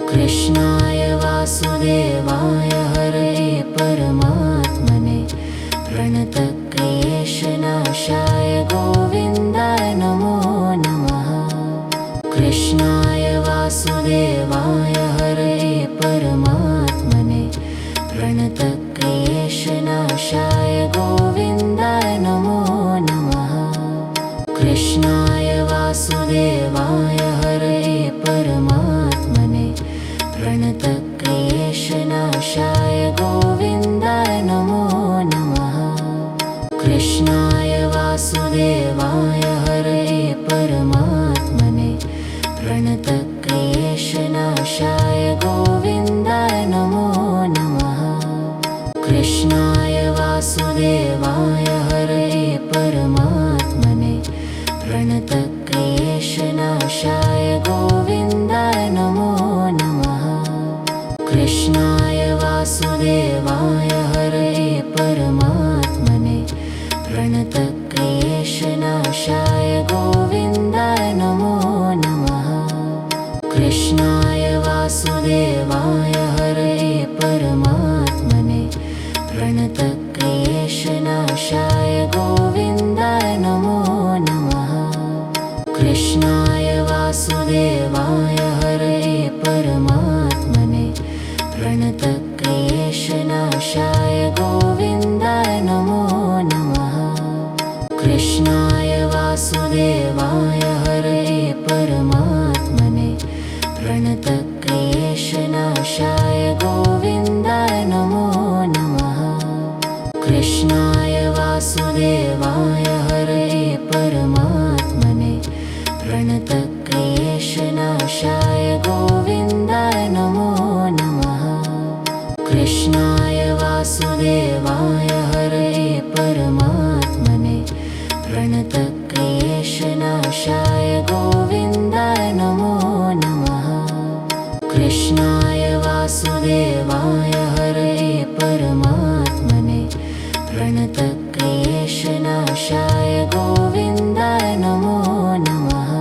कृष्णाय वासुदेवाय हरये परमात्मने प्रणतक्लेशनाशाय गोविन्दाय नमो नमः। कृष्णाय वासुदेवाय हरये परमात्मने प्रणतक्लेशनाशाय गोविन्दाय नमो नमः। कृष्णाय वासुदेवाय हरये परमात्मने प्रणतक्लेशनाशाय गोविन्दाय नमो नमः। कृष्णाय वासुदेवाय हरये परमात्मने प्रणतक्लेशनाशाय गोविन्दाय नमो नमः। कृष्णाय वासुदेवाय हरये परमात्मने प्रणतक्लेशनाशाय गोविन्दाय नमो नमः। कृष्णाय वासुदेवाय हरये परमात्मने प्रणतक्लेशनाशाय गोविन्दाय नमो नमः। कृष्णाय वासुदेवाय हरये परमात्मने प्रणतक्लेशनाशाय गोविन्दाय नमो नमः। कृष्णाय वासुदेवाय हरये परमात्मने प्रणतक्लेशनाशाय गोविन्दाय नमो नमः। कृष्णाय वासुदेवाय हरये परमात्मने प्रणतक्लेशनाशाय गोविन्दाय नमो नमः। कृष्णाय वासुदेवाय हरये परमात्मने प्रणतक्लेशनाशाय गोविन्दाय नमो नमः। कृष्णाय वासुदेवाय हरये परमात्मने प्रणतक्लेशनाशाय गोविन्दाय नमो नमः। कृष्णाय वासुदेवाय हरये परमात्मने प्रणतक्लेशनाशाय गोविन्दाय नमो नमः।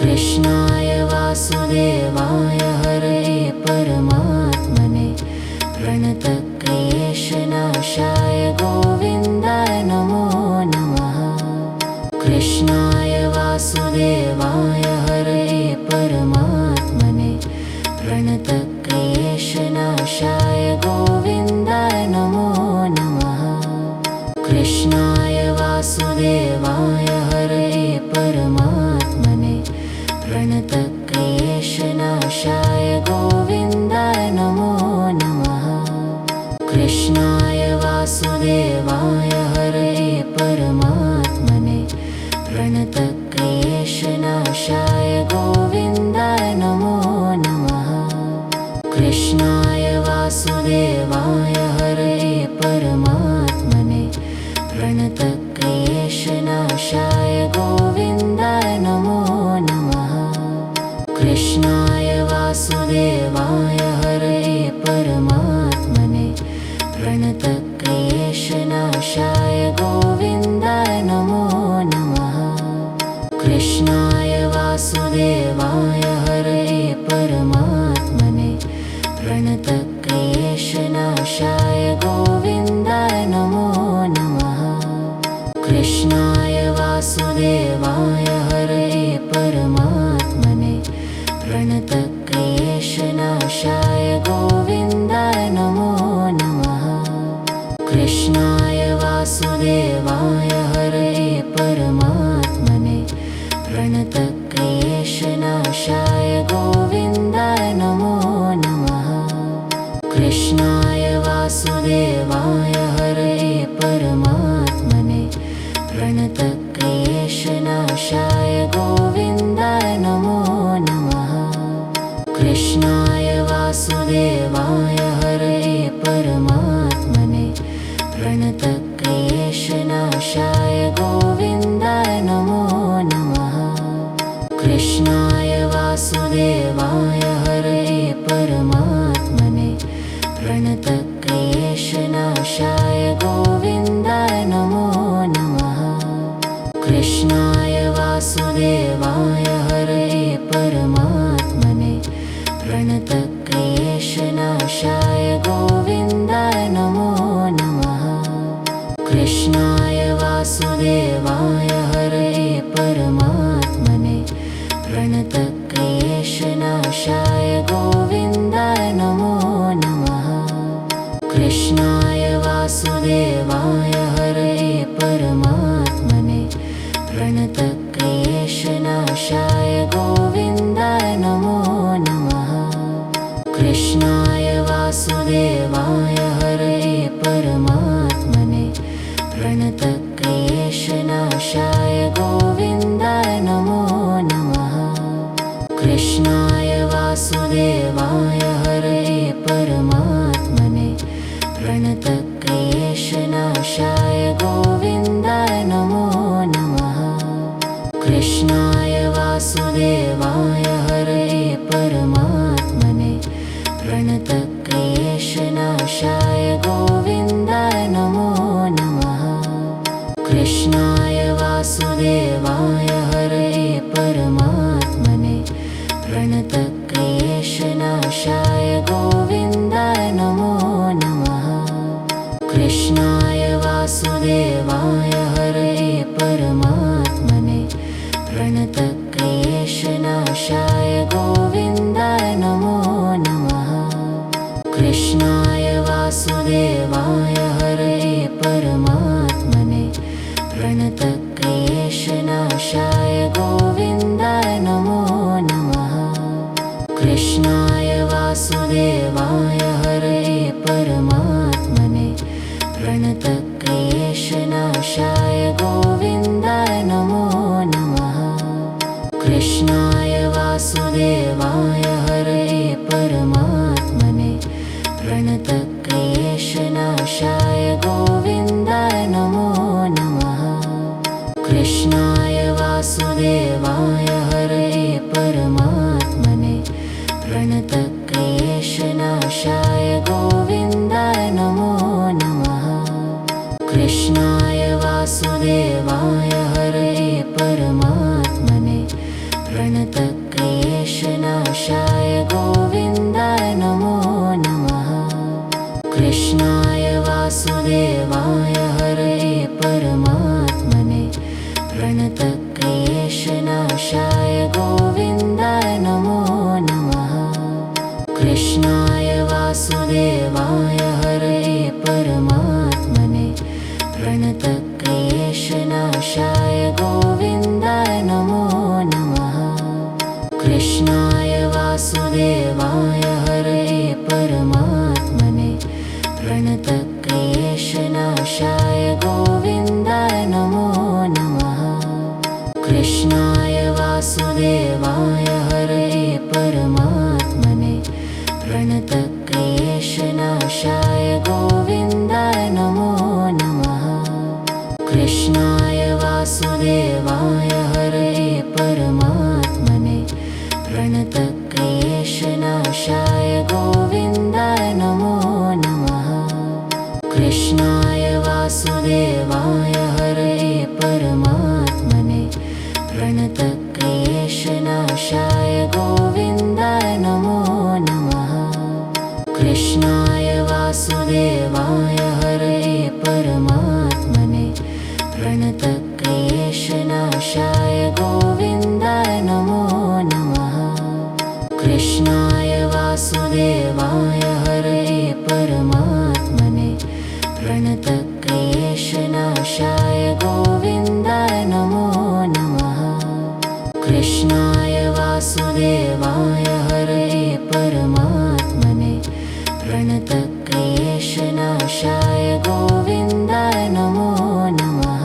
कृष्णाय वासुदेवाय हरये परमात्मने प्रणतक्लेशनाशाय गोविन्दाय नमो नमः। कृष्णाय वासुदेवाय हरये परमात्मने प्रणतक्लेशनाशाय गोविन्दाय नमो नमः। कृष्णाय वासुदेवाय हरये परमात्मने प्रणतक्लेशनाशाय गोविन्दाय नमो नमः। कृष्णाय वासुदेवाय हरये परमात्मने प्रणतक्लेशनाशाय गोविन्दाय नमो नमः। कृष्णाय वासुदेवाय हरये परमात्मने प्रणतक्लेशनाशाय गोविन्दाय नमो नमः। कृष्णाय वासुदेवाय हरये परमात्मने प्रणतक्लेशनाशाय गोविन्दाय नमो नमः। कृष्णाय वासुदेवाय हरये परमात्मने प्रणतक्लेशनाशाय गोविन्दाय नमो नमः। कृष्णाय वासुदेवाय हरये परमात्मने प्रणतक्लेशनाशाय गोविन्दाय नमो नमः। कृष्णाय वासुदेवाय हरये परमात्मने प्रणतक्लेशनाशाय गोविन्दाय नमो नमः। कृष्णाय वासुदेवाय हरये परमात्मने प्रणतक्लेशनाशाय गोविन्दाय नमो नमः। कृष्णाय वासुदेवाय हरये परमात्मने प्रणतक्लेशनाशाय गोविन्दाय नमो नमः। कृष्णाय वासुदेवाय हरये परमात्मने प्रणतक्लेशनाशाय गोविन्दाय नमो नमः। कृष्णाय वासुदेवाय हरये परमात्मने प्रणतक्लेशनाशाय प्रणतक्लेशनाशाय गोविन्दाय नमो नमः। कृष्णाय वासुदेवाय हरये परमात्मने प्रणतक्लेशनाशाय गोविन्दाय नमो नमः। कृष्णाय वासुदेवाय हरये परमात्मने प्रणतक्लेशनाशाय गोविन्दाय नमो नमः। कृष्णाय वासुदेवाय हरये परमात्मने प्रणतक्लेशनाशाय गोविन्दाय नमो नमः। कृष्णाय वासुदेवाय हरये परमात्मने प्रणतक्लेशनाशाय गोविन्दाय नमो नमः। कृष्णाय वासुदेवाय हरये परमात्मने प्रणतक्लेशनाशाय गोविन्दाय नमो नमः। कृष्णाय वासुदेवाय हरये परमात्मने प्रणतक्लेशनाशाय गोविन्दाय नमो नमः। कृष्णाय वासुदेवाय हरये परमात्मने प्रणतक्लेशनाशाय गोविन्दाय नमो नमः। कृष्णाय वासुदेवाय हरये परमात्मने प्रणतक्लेशनाशाय गोविन्दाय नमो नमः। कृष्णाय वासुदेवाय हरये परमात्मने प्रणतक्लेशनाशाय गोविन्दाय नमो नमः। कृष्णाय वासुदेवाय हरये परमात्मने प्रणतक्लेशनाशाय गोविन्दाय नमो नमः। कृष्णाय वासुदेवाय हरये परमात्मने प्रणतक्लेशनाशाय गोविन्दाय नमो नमः। कृष्णाय वासुदेवाय हरये परमात्मने प्रणतक्लेशनाशाय गोविन्दाय नमो नमः। कृष्णाय वासुदेवाय हरये परमात्मने प्रणतक्लेशनाशाय गोविन्दाय नमो नमः। कृष्णाय वासुदेवाय हरये परमात्मने प्रणतक्लेशनाशाय गोविन्दाय नमो नमः। कृष्णाय वासुदेवाय हरये परमात्मने प्रणतक्लेशनाशाय गोविन्दाय नमो नमः। कृष्णाय वासुदेवाय हरये परमात्मने प्रणतक्लेशनाशाय गोविन्दाय नमो नमः। कृष्णाय वासुदेवाय हरये परमात्मने प्रणतक्लेशनाशाय गोविन्दाय नमो नमः। कृष्णाय वासुदेवाय हरये परमात्मने प्रणतक्लेशनाशाय गोविन्दाय नमो नमः। कृष्णाय वासुदेवाय हरये परमात्मने प्रणतक्लेशनाशाय गोविन्दाय नमो नमः। कृष्णाय वासुदेवाय हरये परमात्मने प्रणतक्लेशनाशाय गोविन्दाय नमो नमः। कृष्णाय वासुदेवाय हरये परमात्मने प्रणतक्लेशनाशाय गोविन्दाय नमो नमः।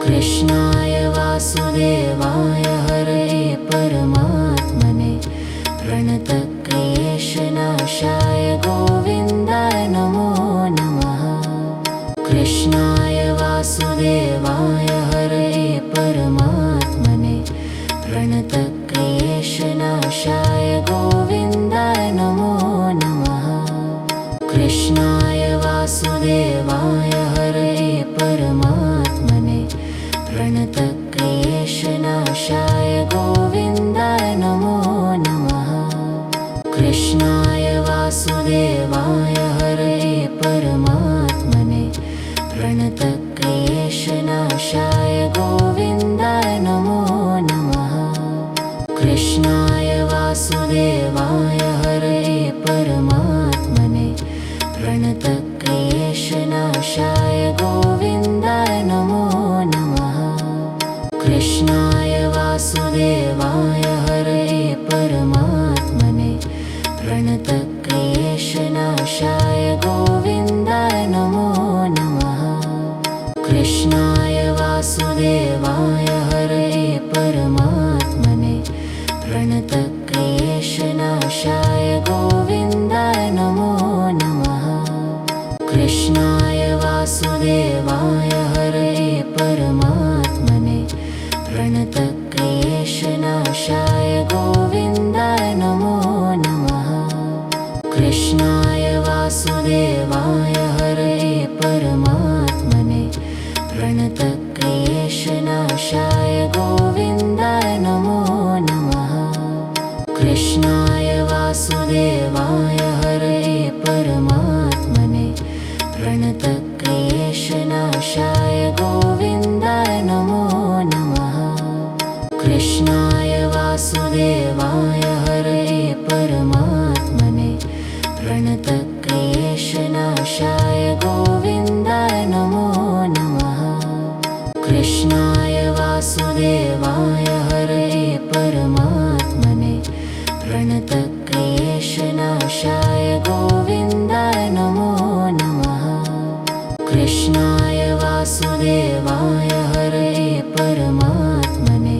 कृष्णाय वासुदेवाय हरये परमात्मने प्रणतक्लेशनाशाय गोविन्दाय नमो नमः। कृष्णाय वासुदेवाय हरये परमात्मने प्रणतक्लेशनाशाय गोविन्दाय नमो नमः। कृष्णाय वासुदेवाय हरये परमात्मने प्रणतक्लेशनाशाय गोविन्दाय नमो नमः। कृष्णाय वासुदेवाय हरये परमात्मने प्रणतक्लेशनाशाय गोविन्दाय नमो नमः। कृष्णाय वासुदेवाय हरये परमात्मने प्रणतक्लेशनाशाय गोविन्दाय नमो नमः। कृष्णाय वासुदेवाय हरये परमात्मने प्रणतक्लेशनाशाय गोविन्दाय नमो नमः। कृष्णाय वासुदेवाय हरये परमात्मने प्रणतक्लेशनाशाय गोविन्दाय नमो नमः। कृष्णाय वासुदेवाय हरये परमात्मने प्रणतक्लेशनाशाय गोविन्दाय नमो नमः। कृष्णाय वासुदेवाय हरये परमात्मने प्रणतक्लेशनाशाय गोविन्दाय नमो नमः। कृष्णाय वासुदेवाय हरये परमात्मने प्रणतक्लेशनाशाय गोविन्दाय नमो नमः। कृष्णाय वासुदेवाय हरये परमात्मने प्रणतक्लेशनाशाय गोविन्दाय नमो नमः। कृष्णाय वासुदेवाय हरये परमात्मने प्रणतक्लेशनाशाय गोविन्दाय नमो नमः। कृष्णाय वासुदेवाय हरये परमात्मने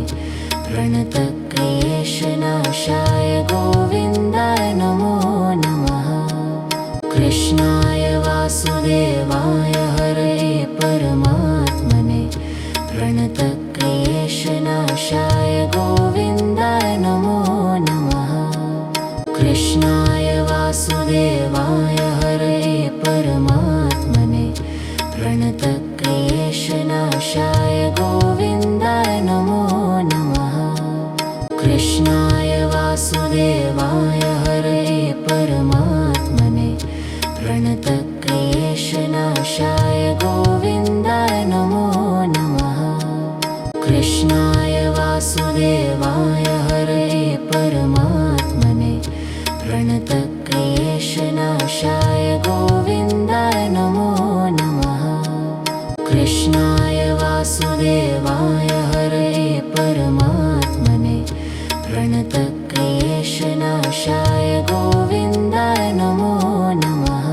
प्रणतक्लेशनाशाय गोविन्दाय नमो नमः। कृष्णाय वासुदेवाय हरये परमात्मने प्रणतक्लेशनाशाय गोविन्दाय नमो नमः। कृष्णाय वासुदेवाय हरये परमात्मने प्रणतक्लेशनाशाय गोविन्दाय नमो नमः। कृष्णाय वासुदेवाय हरये परमात्मने प्रणतक्लेशनाशाय गोविन्दाय नमो नमः। कृष्णाय वासुदेवाय हरये परमात्मने प्रणतक्लेशनाशाय गोविन्दाय नमो नमः। कृष्णाय वासुदेवाय हरये परमात्मने प्रणतक्लेशनाशाय गोविन्दाय नमो नमः।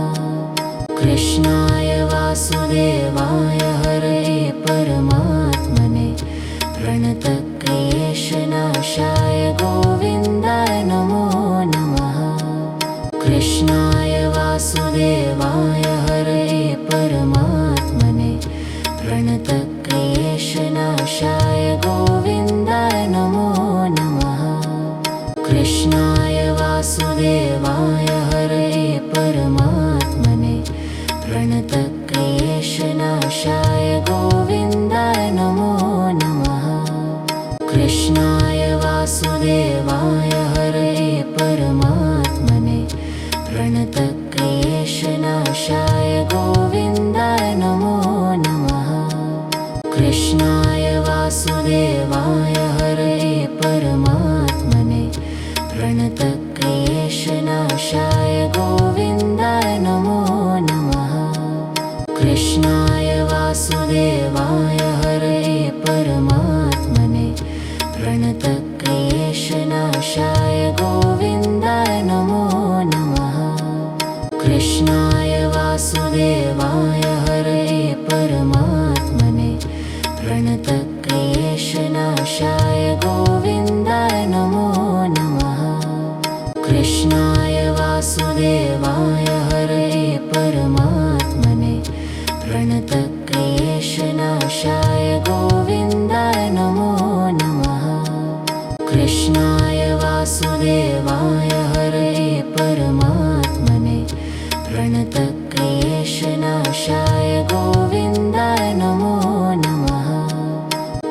कृष्णाय वासुदेवाय हरये परमात्मने प्रणतक्लेशनाशाय गोविन्दाय नमो नमः। कृष्णाय वासुदेवाय हरये परमात्मने प्रणतक्लेशनाशाय गोविन्दाय नमो नमः। कृष्णाय वासुदेवाय हरये परमात्मने प्रणतक्लेशनाशाय गोविन्दाय नमो नमः। कृष्णाय वासुदेवाय हरये परमात्मने प्रणतक्लेशनाशाय गोविन्दाय नमो नमः। कृष्णाय वासुदेवाय हरये परमात्मने प्रणतक्लेशनाशाय गोविन्दाय नमो नमः। कृष्णाय वासुदेवाय हरये परमात्मने प्रणतक्लेशनाशाय गोविन्दाय नमो नमः। कृष्णाय वासुदेवाय हरये परमात्मने प्रणतक्लेशनाशाय गोविन्दाय नमो नमः। कृष्णाय वासुदेवाय हरये परमात्मने प्रणतक्लेशनाशाय गोविन्दाय नमो नमः। कृष्णाय वासुदेवाय हरये परमात्मने प्रणतक्लेशनाशाय गोविन्दाय नमो नमः।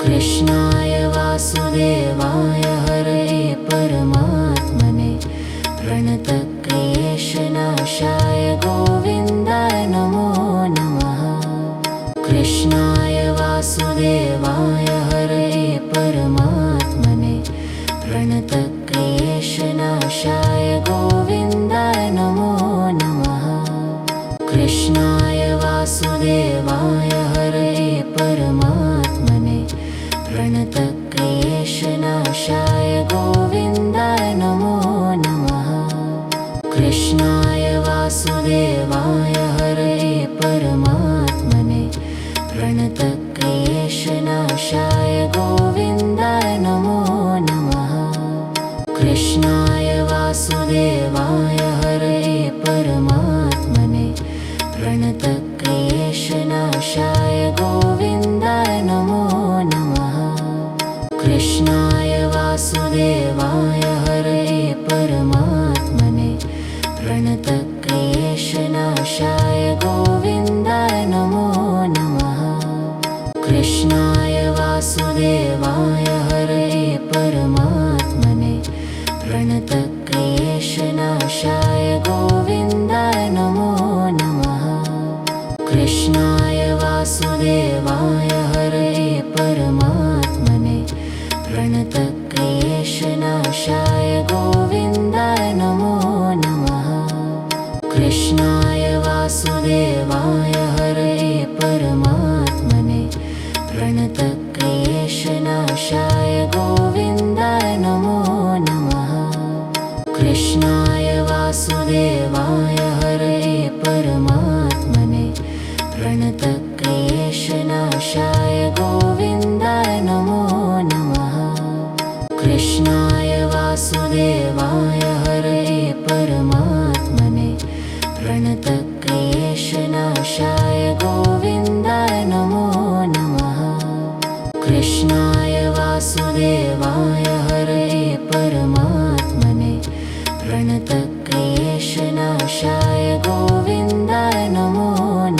कृष्णाय वासुदेवाय हरये परमात्मने प्रणतक्लेशनाशाय प्रणतक्लेशनाशाय गोविन्दाय नमो नमः। कृष्णाय वासुदेवाय हरये परमात्मने प्रणतक्लेशनाशाय गोविन्दाय नमो नमः। कृष्णाय वासुदेवाय हरये परमात्मने प्रणतक्लेशनाशाय गोविन्दाय नमो नमः। कृष्णाय वासुदेवाय हरये परमात्मने प्रणतक्लेशनाशाय गोविन्दाय नमो नमः। कृष्णाय वासुदेवाय हरये परमात्मने प्रणतक्लेशनाशाय गोविन्दाय नमो नमः। कृष्णाय वासुदेवाय हरये परमात्मने प्रणतक्लेशनाशाय गोविन्दाय नमो नमः। कृष्णाय वासुदेवाय हरये परमात्मने प्रणतक्लेशनाशाय गोविन्दाय नमो नमः। कृष्णाय वासुदेवाय हरये परमात्मने प्रणतक्लेशनाशाय गोविन्दाय नमो नमः। कृष्णाय वासुदेवाय हरये परमात्मने प्रणतक्लेशनाशाय गोविन्दाय नमो नमः। कृष्णाय वासुदेवाय हरये परमात्मने प्रणतक्लेशनाशाय गोविन्दाय नमो नमः। कृष्णाय वासुदेवाय हरये परमात्मने प्रणतक्लेशनाशाय गोविन्दाय नमो नमः। कृष्णाय वासुदेवाय हरये परमात्मने प्रणतक्लेशनाशाय गोविन्दाय नमो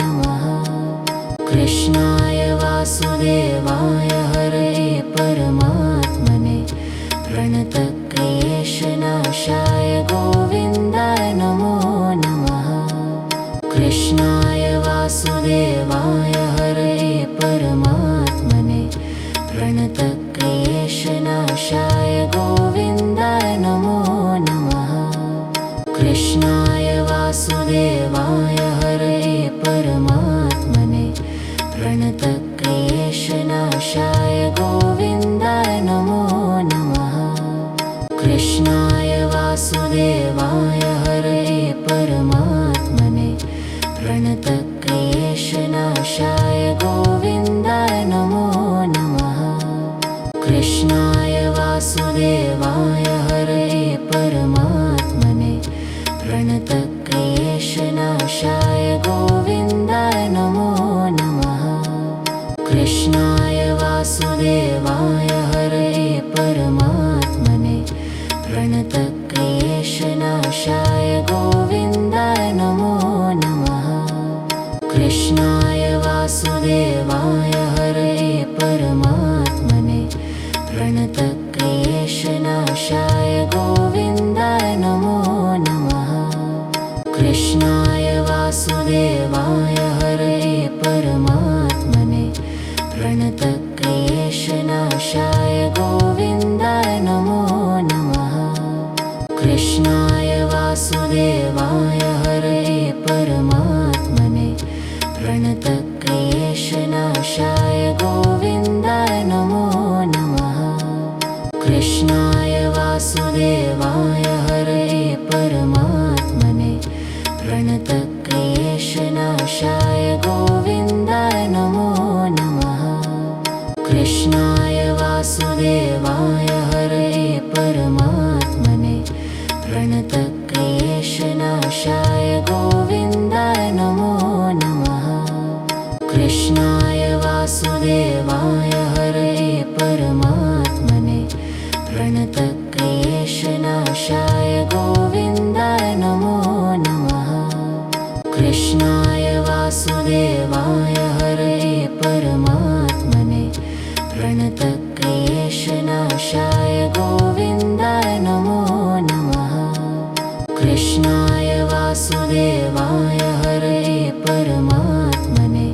नमः। कृष्णाय वासुदेवाय हरये परमात्मने प्रणतक्लेशनाशाय गोविन्दाय नमो नमः। कृष्णाय वासुदेवाय हरये परमात्मने प्रणतक्लेशनाशाय गोविन्दाय नमो नमः। कृष्णाय वासुदेवाय हरये परमात्मने प्रणतक्लेशनाशाय गोविन्दाय नमो नमः। कृष्णाय वासुदेवाय हरये परमात्मने प्रणतक्लेशनाशाय गोविन्दाय नमो नमः। कृष्णाय वासुदेवाय हरये परमात्मने प्रणतक्लेशनाशाय गोविन्दाय नमो नमः। कृष्णाय वासुदेवाय हरये परमात्मने प्रणतक्लेशनाशाय गोविन्दाय नमो नमः। कृष्णाय वासुदेवाय हरये परमात्मने प्रणतक्लेशनाशाय गोविन्दाय नमो नमः। कृष्णाय वासुदेवाय हरये परमात्मने प्रणतक्लेशनाशाय गोविन्दाय नमो नमः। कृष्णाय वासुदेवाय हरये परमात्मने प्रणतक्लेशनाशाय गोविन्दाय नमो नमः। कृष्णाय वासुदेवाय हरये परमात्मने प्रणतक्लेशनाशाय गोविन्दाय नमो नमः। कृष्णाय वासुदेवाय हरये परमात्मने प्रणतक्लेशनाशाय गोविन्दाय नमो नमः। कृष्णाय वासुदेवाय हरये परमात्मने प्रणतक्लेशनाशाय गोविन्दाय नमो नमः। कृष्णाय वासुदेवाय हरये परमात्मने प्रणतक्लेशनाशाय गोविन्दाय नमो नमः। कृष्णाय वासुदेवाय हरये परमात्मने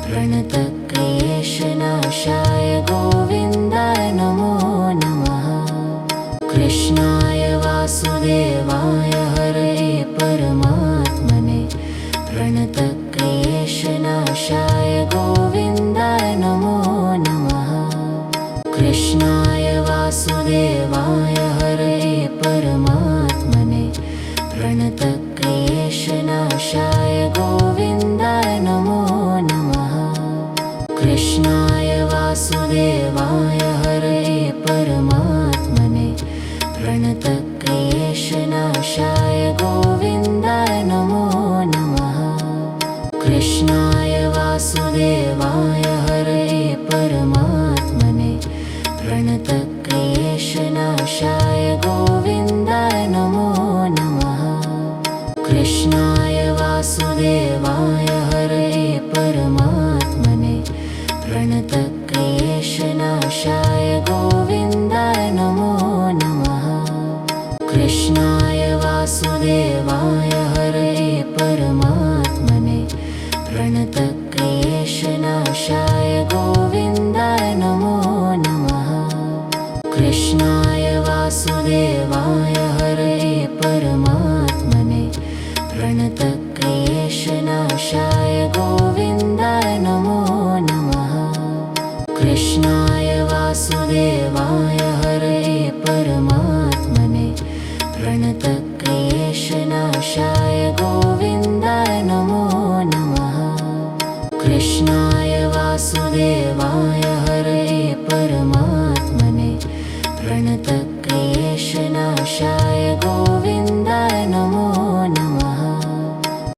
प्रणतक्लेशनाशाय गोविन्दाय नमो नमः। कृष्णाय वासुदेवाय हरये परमात्मने प्रणतक्लेशनाशाय गोविन्दाय नमो नमः। कृष्णाय वासुदेवाय हरये परमात्मने प्रणतक्लेशनाशाय गोविन्दाय नमो नमः। कृष्णाय वासुदेवाय हरये परमात्मने प्रणतक्लेशनाशाय गोविन्दाय नमो नमः। कृष्णाय वासुदेवाय हरये परमात्मने प्रणतक्लेशनाशाय गोविन्दाय नमो नमः। कृष्णाय वासुदेवाय हरये परमात्मने प्रणतक्लेशनाशाय गोविन्दाय नमो नमः। कृष्णाय वासुदेवाय हरये परमात्मने प्रणतक्लेशनाशाय गोविन्दाय नमो नमः। कृष्णाय वासुदेवाय हरये परमात्मने प्रणतक्लेशनाशाय गोविन्दाय नमो नमः। कृष्णाय वासुदेवाय हरये परमात्मने प्रणतक्लेशनाशाय गोविन्दाय नमो नमः। कृष्णाय वासुदेवाय